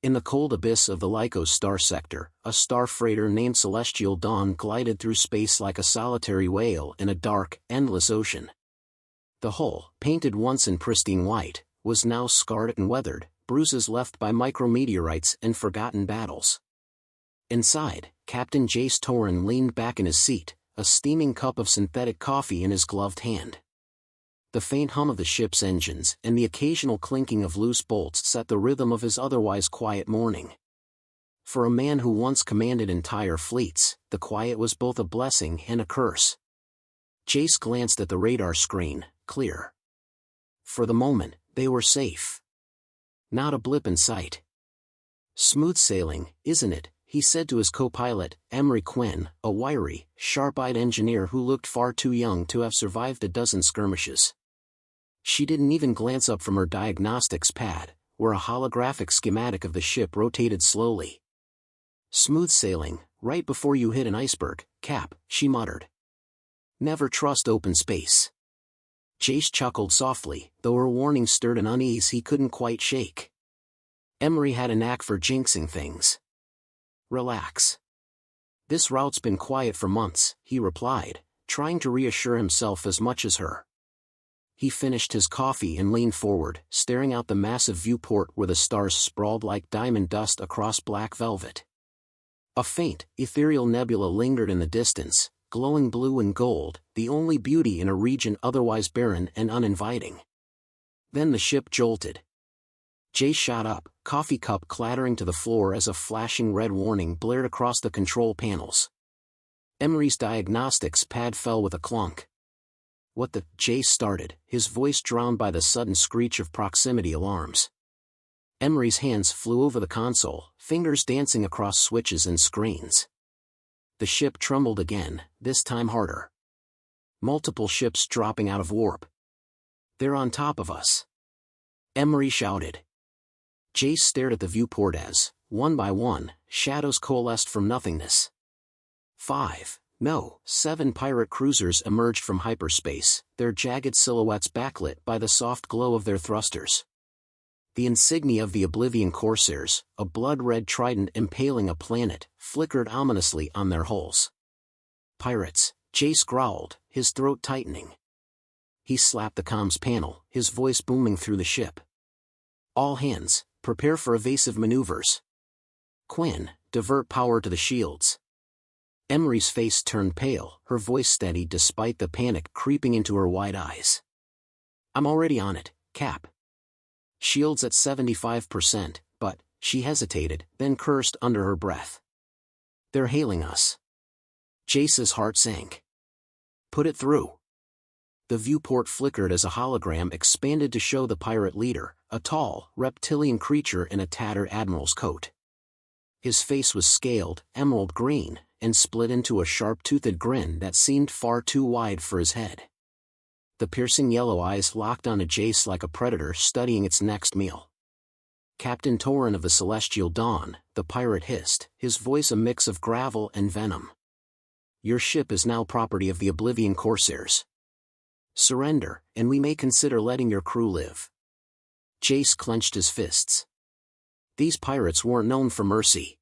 In the cold abyss of the Lycos star sector, a star freighter named Celestial Dawn glided through space like a solitary whale in a dark, endless ocean. The hull, painted once in pristine white, was now scarred and weathered, bruises left by micrometeorites and forgotten battles. Inside, Captain Jace Torin leaned back in his seat, a steaming cup of synthetic coffee in his gloved hand. The faint hum of the ship's engines and the occasional clinking of loose bolts set the rhythm of his otherwise quiet morning. For a man who once commanded entire fleets, the quiet was both a blessing and a curse. Jace glanced at the radar screen, clear. For the moment, they were safe. Not a blip in sight. Smooth sailing, isn't it? He said to his co-pilot, Emery Quinn, a wiry, sharp-eyed engineer who looked far too young to have survived a dozen skirmishes. She didn't even glance up from her diagnostics pad, where a holographic schematic of the ship rotated slowly. Smooth sailing, right before you hit an iceberg, Cap, she muttered. Never trust open space. Jace chuckled softly, though her warning stirred an unease he couldn't quite shake. Emery had a knack for jinxing things. Relax. This route's been quiet for months, he replied, trying to reassure himself as much as her. He finished his coffee and leaned forward, staring out the massive viewport where the stars sprawled like diamond dust across black velvet. A faint, ethereal nebula lingered in the distance, glowing blue and gold, the only beauty in a region otherwise barren and uninviting. Then the ship jolted. Jay shot up, coffee cup clattering to the floor as a flashing red warning blared across the control panels. Emery's diagnostics pad fell with a clunk. What the? Jay started, his voice drowned by the sudden screech of proximity alarms. Emery's hands flew over the console, fingers dancing across switches and screens. The ship trembled again, this time harder. Multiple ships dropping out of warp. They're on top of us. Emery shouted. Jace stared at the viewport as, one by one, shadows coalesced from nothingness. 7 pirate cruisers emerged from hyperspace, their jagged silhouettes backlit by the soft glow of their thrusters. The insignia of the Oblivion Corsairs, a blood-red trident impaling a planet, flickered ominously on their hulls. Pirates, Jace growled, his throat tightening. He slapped the comms panel, his voice booming through the ship. All hands, prepare for evasive maneuvers. Quinn, divert power to the shields. Emery's face turned pale, her voice steady despite the panic creeping into her wide eyes. I'm already on it, Cap. Shields at 75%, but, she hesitated, then cursed under her breath. They're hailing us. Jace's heart sank. Put it through. The viewport flickered as a hologram expanded to show the pirate leader, a tall, reptilian creature in a tattered admiral's coat. His face was scaled, emerald green, and split into a sharp-toothed grin that seemed far too wide for his head. The piercing yellow eyes locked onto Jace like a predator studying its next meal. Captain Torin of the Celestial Dawn, the pirate hissed, his voice a mix of gravel and venom. Your ship is now property of the Oblivion Corsairs. Surrender, and we may consider letting your crew live. Jace clenched his fists. These pirates weren't known for mercy.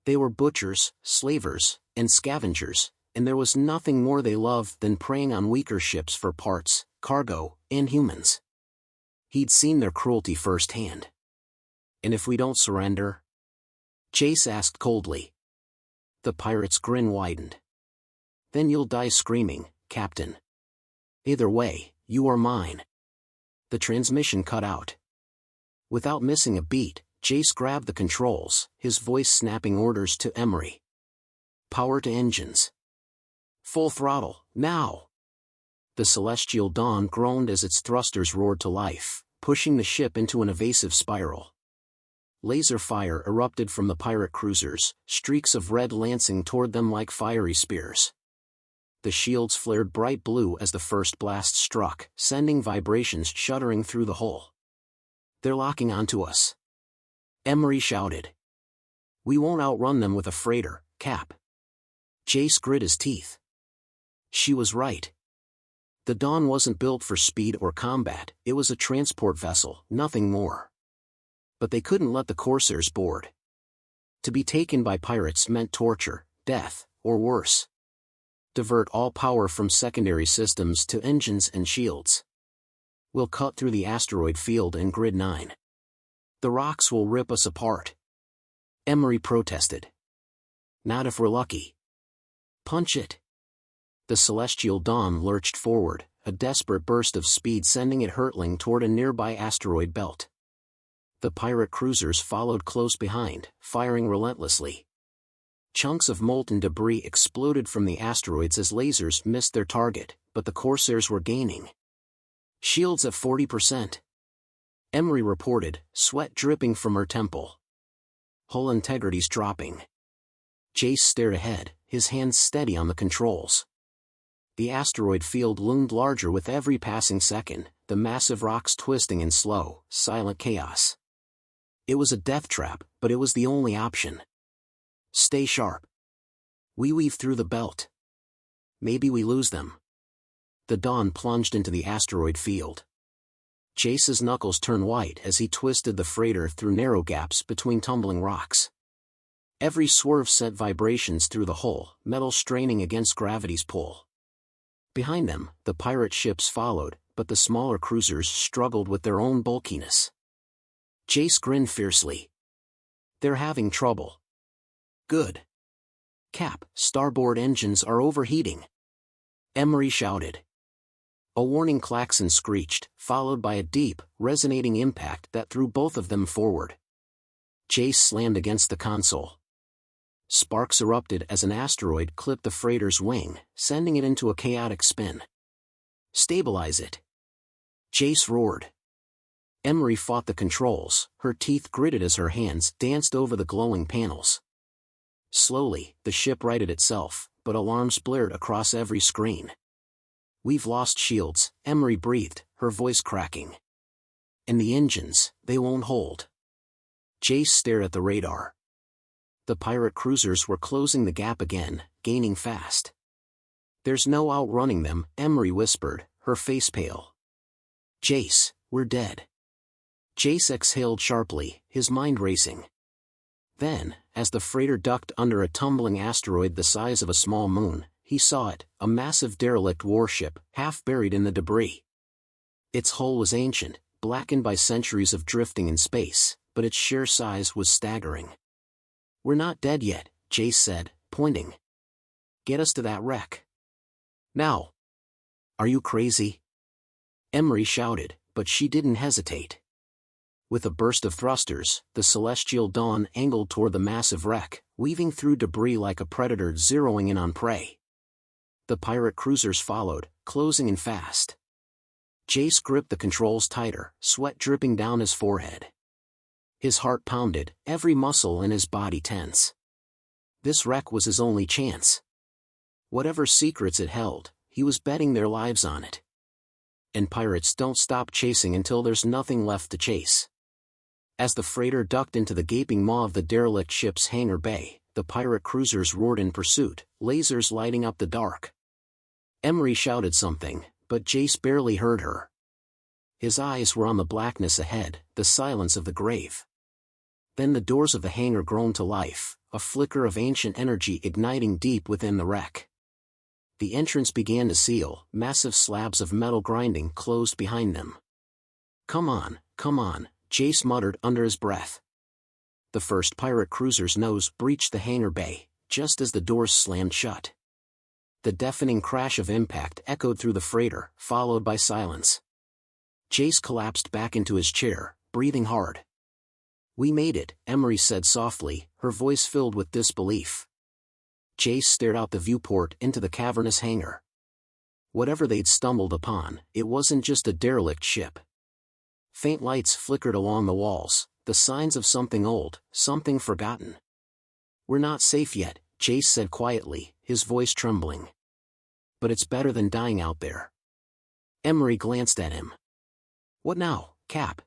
They were butchers, slavers, and scavengers, and there was nothing more they loved than preying on weaker ships for parts, cargo, and humans. He'd seen their cruelty firsthand. And if we don't surrender? Jace asked coldly. The pirate's grin widened. Then you'll die screaming, Captain. Either way, you are mine. The transmission cut out. Without missing a beat, Jace grabbed the controls, his voice snapping orders to Emery. Power to engines. Full throttle, now! The Celestial Dawn groaned as its thrusters roared to life, pushing the ship into an evasive spiral. Laser fire erupted from the pirate cruisers, streaks of red lancing toward them like fiery spears. The shields flared bright blue as the first blast struck, sending vibrations shuddering through the hull. They're locking onto us. Emery shouted. We won't outrun them with a freighter, Cap. Jace grit his teeth. She was right. The Dawn wasn't built for speed or combat, it was a transport vessel, nothing more. But they couldn't let the Corsairs board. To be taken by pirates meant torture, death, or worse. Divert all power from secondary systems to engines and shields. We'll cut through the asteroid field in Grid 9. The rocks will rip us apart. Emery protested. Not if we're lucky. Punch it. The Celestial Dawn lurched forward, a desperate burst of speed sending it hurtling toward a nearby asteroid belt. The pirate cruisers followed close behind, firing relentlessly. Chunks of molten debris exploded from the asteroids as lasers missed their target, but the Corsairs were gaining. Shields at 40%. Emery reported, sweat dripping from her temple. Hull integrity's dropping. Jace stared ahead, his hands steady on the controls. The asteroid field loomed larger with every passing second, the massive rocks twisting in slow, silent chaos. It was a death trap, but it was the only option. Stay sharp. We weave through the belt. Maybe we lose them. The Dawn plunged into the asteroid field. Jace's knuckles turned white as he twisted the freighter through narrow gaps between tumbling rocks. Every swerve sent vibrations through the hull, metal straining against gravity's pull. Behind them, the pirate ships followed, but the smaller cruisers struggled with their own bulkiness. Jace grinned fiercely. They're having trouble. Good. Cap, starboard engines are overheating. Emery shouted. A warning klaxon screeched, followed by a deep, resonating impact that threw both of them forward. Jace slammed against the console. Sparks erupted as an asteroid clipped the freighter's wing, sending it into a chaotic spin. Stabilize it. Jace roared. Emery fought the controls, her teeth gritted as her hands danced over the glowing panels. Slowly, the ship righted itself, but alarms blared across every screen. We've lost shields, Emery breathed, her voice cracking. And the engines, they won't hold. Jace stared at the radar. The pirate cruisers were closing the gap again, gaining fast. There's no outrunning them, Emery whispered, her face pale. Jace, we're dead. Jace exhaled sharply, his mind racing. Then, as the freighter ducked under a tumbling asteroid the size of a small moon, he saw it, a massive derelict warship, half buried in the debris. Its hull was ancient, blackened by centuries of drifting in space, but its sheer size was staggering. We're not dead yet, Jace said, pointing. Get us to that wreck. Now. Are you crazy? Emery shouted, but she didn't hesitate. With a burst of thrusters, the Celestial Dawn angled toward the massive wreck, weaving through debris like a predator zeroing in on prey. The pirate cruisers followed, closing in fast. Jace gripped the controls tighter, sweat dripping down his forehead. His heart pounded, every muscle in his body tense. This wreck was his only chance. Whatever secrets it held, he was betting their lives on it. And pirates don't stop chasing until there's nothing left to chase. As the freighter ducked into the gaping maw of the derelict ship's hangar bay, the pirate cruisers roared in pursuit, lasers lighting up the dark. Emery shouted something, but Jace barely heard her. His eyes were on the blackness ahead, the silence of the grave. Then the doors of the hangar groaned to life, a flicker of ancient energy igniting deep within the wreck. The entrance began to seal, massive slabs of metal grinding closed behind them. Come on, Jace muttered under his breath. The first pirate cruiser's nose breached the hangar bay, just as the doors slammed shut. The deafening crash of impact echoed through the freighter, followed by silence. Jace collapsed back into his chair, breathing hard. We made it, Emery said softly, her voice filled with disbelief. Jace stared out the viewport into the cavernous hangar. Whatever they'd stumbled upon, it wasn't just a derelict ship. Faint lights flickered along the walls, the signs of something old, something forgotten. We're not safe yet, Jace said quietly, his voice trembling. But it's better than dying out there. Emery glanced at him. What now, Cap?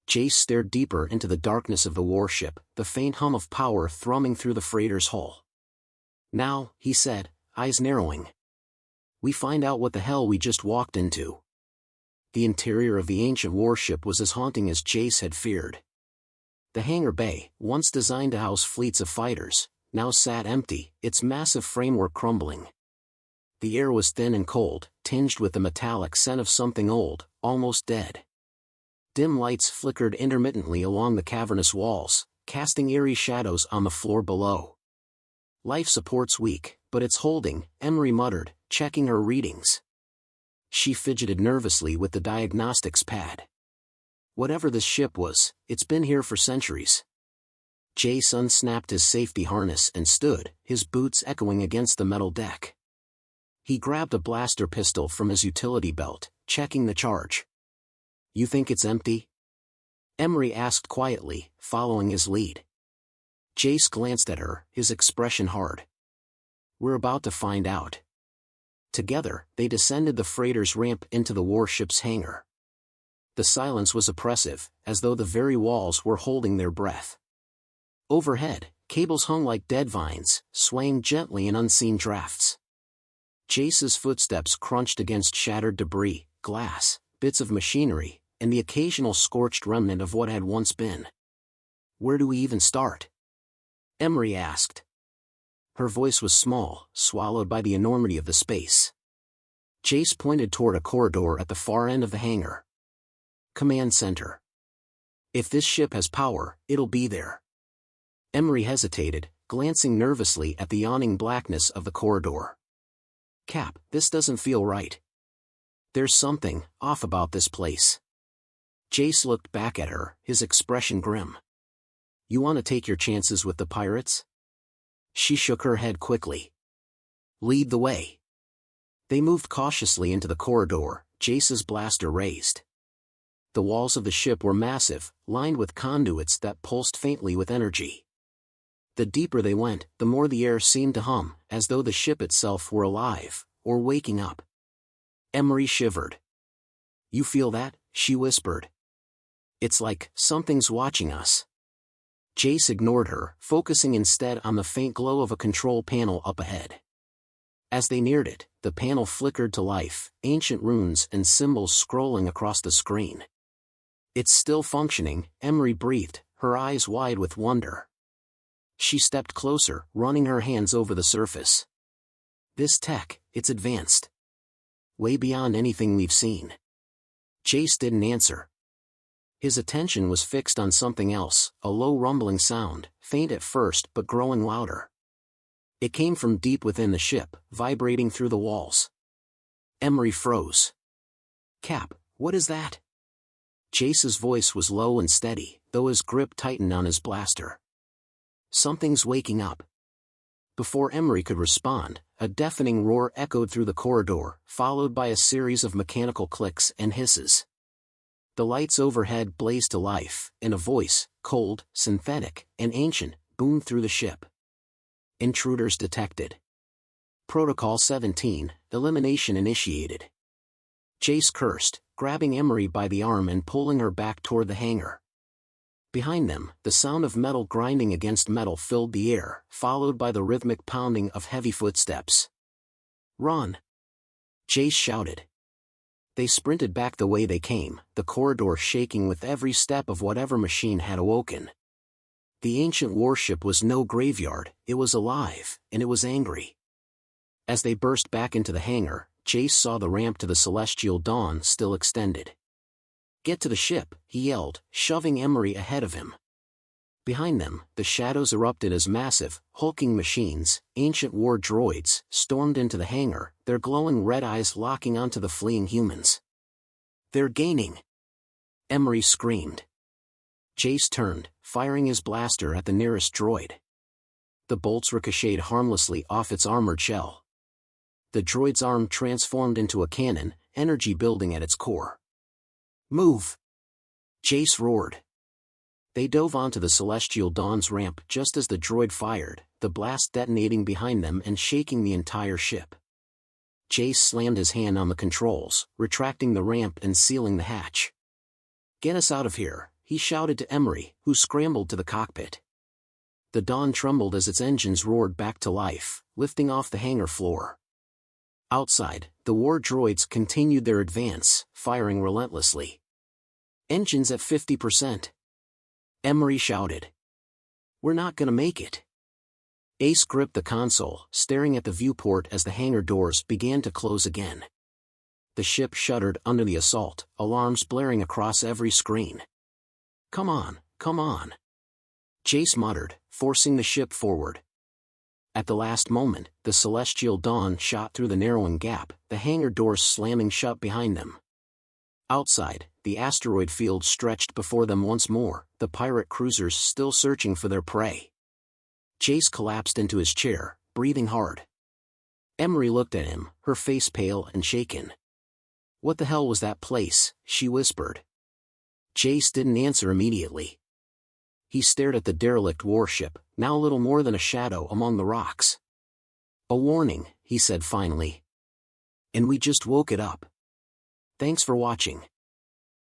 Jace stared deeper into the darkness of the warship, the faint hum of power thrumming through the freighter's hull. Now, he said, eyes narrowing. We find out what the hell we just walked into. The interior of the ancient warship was as haunting as Jace had feared. The hangar bay, once designed to house fleets of fighters, now sat empty, its massive framework crumbling. The air was thin and cold, tinged with the metallic scent of something old, almost dead. Dim lights flickered intermittently along the cavernous walls, casting eerie shadows on the floor below. Life support's weak, but it's holding, Emery muttered, checking her readings. She fidgeted nervously with the diagnostics pad. Whatever this ship was, it's been here for centuries. Jace unsnapped his safety harness and stood, his boots echoing against the metal deck. He grabbed a blaster pistol from his utility belt, checking the charge. "You think it's empty?" Emery asked quietly, following his lead. Jace glanced at her, his expression hard. "We're about to find out." Together, they descended the freighter's ramp into the warship's hangar. The silence was oppressive, as though the very walls were holding their breath. Overhead, cables hung like dead vines, swaying gently in unseen drafts. Jace's footsteps crunched against shattered debris, glass, bits of machinery, and the occasional scorched remnant of what had once been. "Where do we even start?" Emery asked. Her voice was small, swallowed by the enormity of the space. Jace pointed toward a corridor at the far end of the hangar. "Command center. If this ship has power, it'll be there." Emery hesitated, glancing nervously at the yawning blackness of the corridor. "Cap, this doesn't feel right. There's something off about this place." Jace looked back at her, his expression grim. "You want to take your chances with the pirates?" She shook her head quickly. "Lead the way." They moved cautiously into the corridor, Jace's blaster raised. The walls of the ship were massive, lined with conduits that pulsed faintly with energy. The deeper they went, the more the air seemed to hum, as though the ship itself were alive, or waking up. Emery shivered. "You feel that?" she whispered. "It's like something's watching us." Jace ignored her, focusing instead on the faint glow of a control panel up ahead. As they neared it, the panel flickered to life, ancient runes and symbols scrolling across the screen. "It's still functioning," Emery breathed, her eyes wide with wonder. She stepped closer, running her hands over the surface. "This tech, it's advanced. Way beyond anything we've seen." Jace didn't answer. His attention was fixed on something else, a low rumbling sound, faint at first but growing louder. It came from deep within the ship, vibrating through the walls. Emery froze. "Cap, what is that?" Jace's voice was low and steady, though his grip tightened on his blaster. "Something's waking up." Before Emery could respond, a deafening roar echoed through the corridor, followed by a series of mechanical clicks and hisses. The lights overhead blazed to life, and a voice, cold, synthetic, and ancient, boomed through the ship. "Intruders detected. Protocol 17, elimination initiated." Jace cursed, grabbing Emery by the arm and pulling her back toward the hangar. Behind them, the sound of metal grinding against metal filled the air, followed by the rhythmic pounding of heavy footsteps. "Run!" Jace shouted. They sprinted back the way they came, the corridor shaking with every step of whatever machine had awoken. The ancient warship was no graveyard, it was alive, and it was angry. As they burst back into the hangar, Jace saw the ramp to the celestial dawn still extended. "Get to the ship," he yelled, shoving Emery ahead of him. Behind them, the shadows erupted as massive, hulking machines, ancient war droids, stormed into the hangar, their glowing red eyes locking onto the fleeing humans. "They're gaining!" Emery screamed. Jace turned, firing his blaster at the nearest droid. The bolts ricocheted harmlessly off its armored shell. The droid's arm transformed into a cannon, energy building at its core. "Move!" Jace roared. They dove onto the Celestial Dawn's ramp just as the droid fired, the blast detonating behind them and shaking the entire ship. Jace slammed his hand on the controls, retracting the ramp and sealing the hatch. "Get us out of here," he shouted to Emery, who scrambled to the cockpit. The Dawn trembled as its engines roared back to life, lifting off the hangar floor. Outside, the war droids continued their advance, firing relentlessly. "Engines at 50%. Emery shouted. "We're not gonna make it." Ace gripped the console, staring at the viewport as the hangar doors began to close again. The ship shuddered under the assault, alarms blaring across every screen. "Come on, come on," Jace muttered, forcing the ship forward. At the last moment, the celestial dawn shot through the narrowing gap, the hangar doors slamming shut behind them. Outside, the asteroid field stretched before them once more, the pirate cruisers still searching for their prey. Jace collapsed into his chair, breathing hard. Emery looked at him, her face pale and shaken. "What the hell was that place?" she whispered. Jace didn't answer immediately. He stared at the derelict warship, now little more than a shadow among the rocks. "A warning," he said finally. "And we just woke it up. Thanks for watching."